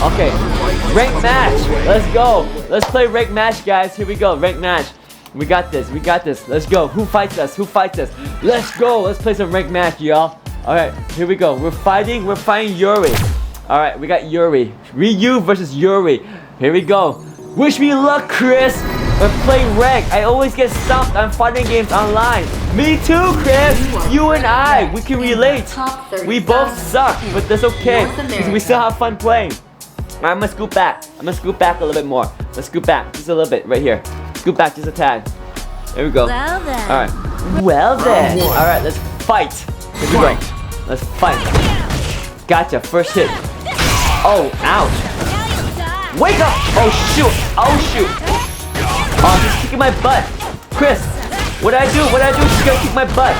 Okay, rank match. Let's go. Let's play rank match, guys. Here we go. Rank match. We got this. We got this. Let's go. Who fights us? Who fights us? Let's go. Let's play some rank match, y'all. All right, here we go. We're fighting Yuri. All right, we got Yuri. Ryu versus Yuri. Here we go. Wish me luck, Chris. We're playing rank. I always get stumped on fighting games online. Me too, Chris. You and I, we can relate. We both suck, but that's okay because we still have fun playing. Alright, I'm gonna scoot back. I'm gonna scoot back a little bit more. Let's scoot back just a little bit right here. Scoot back just a tad. There we go. Well then. Alright. Well then. Alright, let's fight. Here we go. Let's fight. Gotcha. First hit. Oh, ouch. Wake up! Oh shoot! Oh shoot! Oh, she's kicking my butt. Chris, what'd I do? What'd I do? She's gonna kick my butt.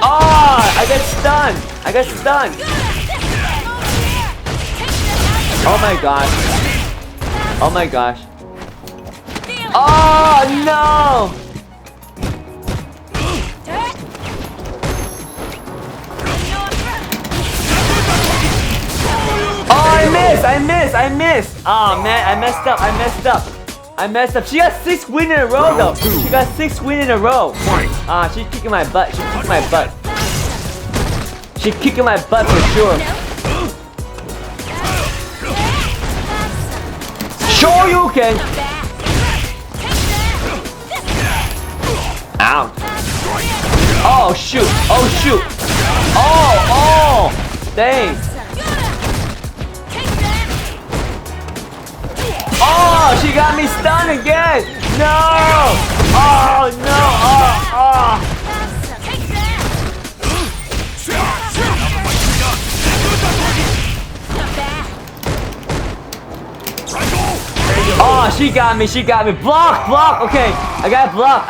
Oh, I got stunned. I got stunned. Oh my gosh. Oh my gosh. Oh no! Oh, I missed. Oh man, I messed up. She got 6 wins in a row though. She got 6 wins in a row. Ah, she's kicking my butt. She's kicking my butt for sure. Sure you can. Ouch. Oh shoot. Oh, dang. Oh, she got me stunned again. No. Oh no. Oh, she got me. Block. Okay, I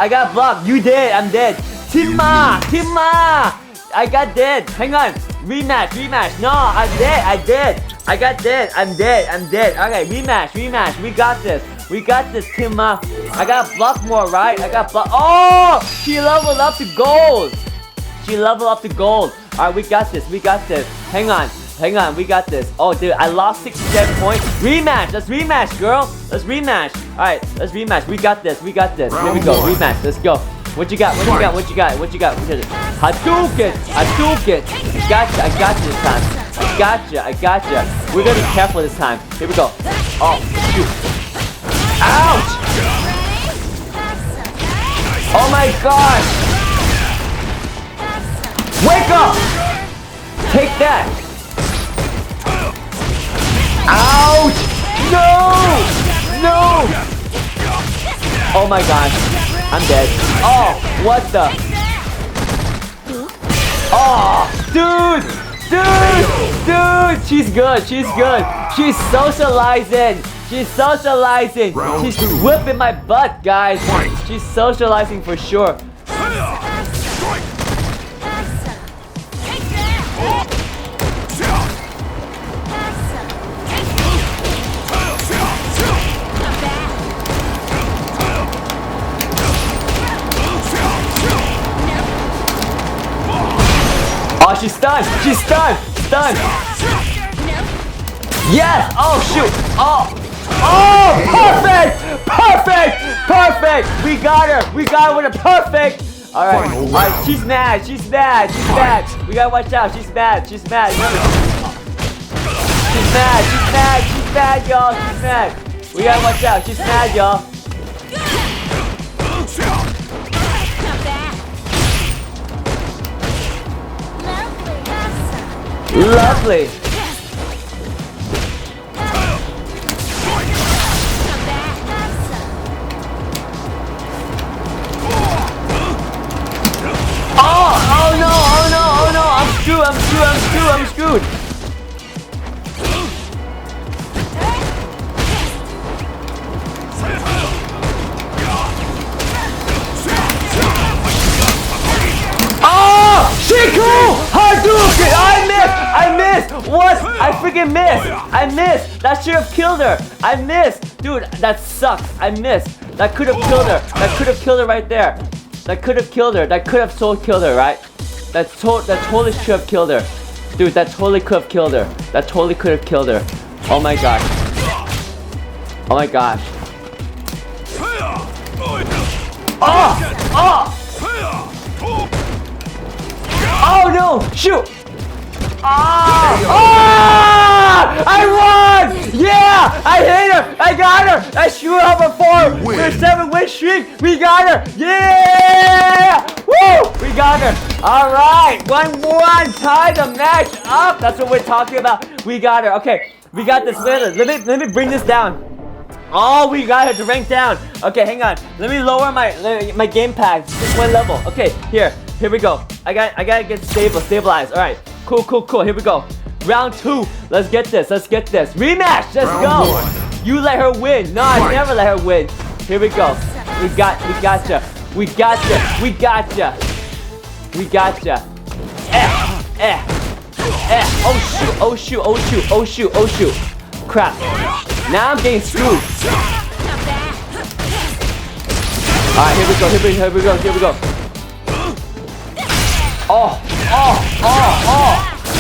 got blocked. You dead. I'm dead. Timma. I got dead. Hang on. Rematch. No, I'm dead. I got dead. I'm dead. Okay, rematch. We got this, Timma. I got block more, right? Oh, she leveled up to gold. Alright, we got this. Hang on, we got this. Oh, dude, I lost 67 points. Rematch. Let's rematch, girl. Alright, let's rematch. We got this. Here we go. Rematch. Let's go. What you got? Hadouken. I got you this time. I gotcha. We're gonna be careful this time. Here we go. Oh, shoot. Ouch! Oh my gosh! Wake up! Take that! Ouch! No! Oh my gosh. I'm dead. Oh, what the? Oh, dude! She's good. She's socializing. She's whipping my butt, guys. She's socializing for sure. Oh, she's stunned. Yes. Oh shoot. Oh, perfect. We got her with a perfect. All right. She's mad. We gotta watch out. She's mad. She's mad, y'all. We gotta watch out. She's mad, y'all. Lovely. Oh no. I'm screwed. Oh, Shiku! Hadouken! I missed! What? I freaking missed! That should have killed her! I missed! Dude, that sucks! I missed! That could have killed her! Right there! That could have so killed her, right? That totally should have killed her. Dude, that totally could have killed her. That totally could have killed her. Oh my gosh. Oh my gosh. Oh! Oh! Oh no! Shoot! Ah! Ah! I won! Yeah! I hit her! I got her! I shoot her before! There's 7-win streak! We got her! Yeah! Woo! We got her! Alright! 1-1! Tie the match up! That's what we're talking about. We got her. Okay. We got this. Let me bring this down. Oh, we got her to rank down. Okay, hang on. Let me lower my game pad. Just one level. Okay, here we go. I gotta get stabilized. All right, cool. Here we go. Round 2. Let's get this. Rematch. Let's go. You let her win. No, I never let her win. Here we go. We gotcha. Oh shoot. Crap. Now I'm getting screwed. Alright, here we go. Oh.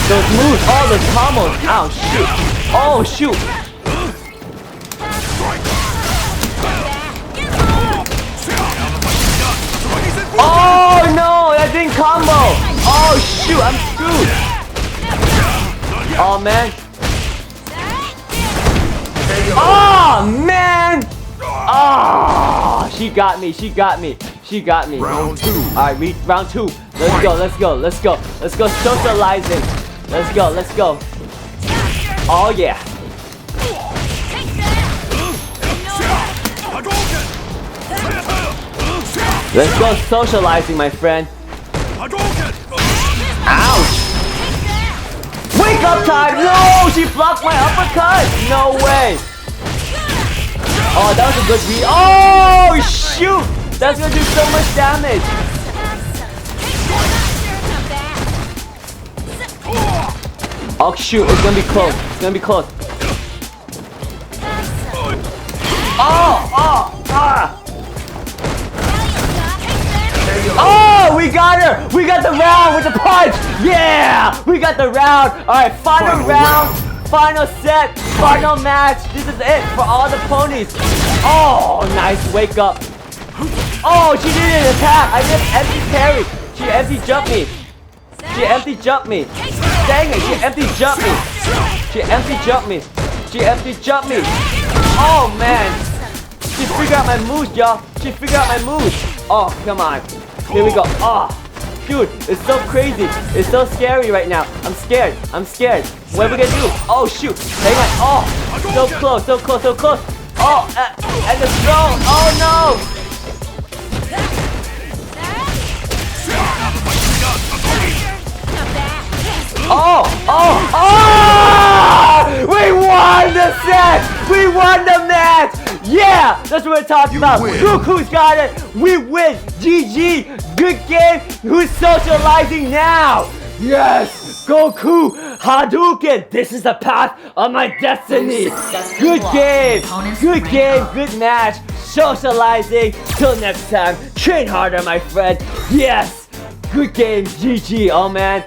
Those moves, all those combos. Ow, shoot. Oh, shoot. Oh, no, that didn't combo. Oh, shoot, I'm screwed. Oh, man. Oh, man. Oh, she got me. Round 2. Alright, round 2. Let's go. Socializing. Let's go. Oh, yeah. Let's go socializing, my friend. Ouch. Wake up time. No, she blocked my uppercut. No way. Oh, that was a good read. Oh, shoot. That's gonna do so much damage. Oh, shoot. It's gonna be close. Oh, we got her! We got the round with the punch! Yeah! We got the round! Alright, final round, final set, final match. This is it for all the ponies. Oh, nice wake up. Oh, she did an attack. I just empty parry. She empty jumped me. Dang it, she empty jumped me. Oh, man. She figured out my moves, y'all. Oh, come on. Here we go. Oh, dude, it's so crazy. It's so scary right now. I'm scared. What are we gonna do? Oh, shoot. Hang on. Oh, so close. Oh, and the throw. Oh, no. Oh! We won the set! We won the match! Yeah! That's what we're talking about. Goku's got it! We win! GG! Good game! Who's socializing now? Yes! Goku! Hadouken! This is the path of my destiny! Good game! Good match! Socializing! Till next time, train harder, my friend! Yes! Good game, GG. Oh man,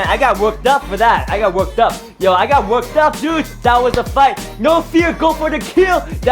I got worked up for that. Yo, I got worked up, dude. That was a fight. No fear, go for the kill. That's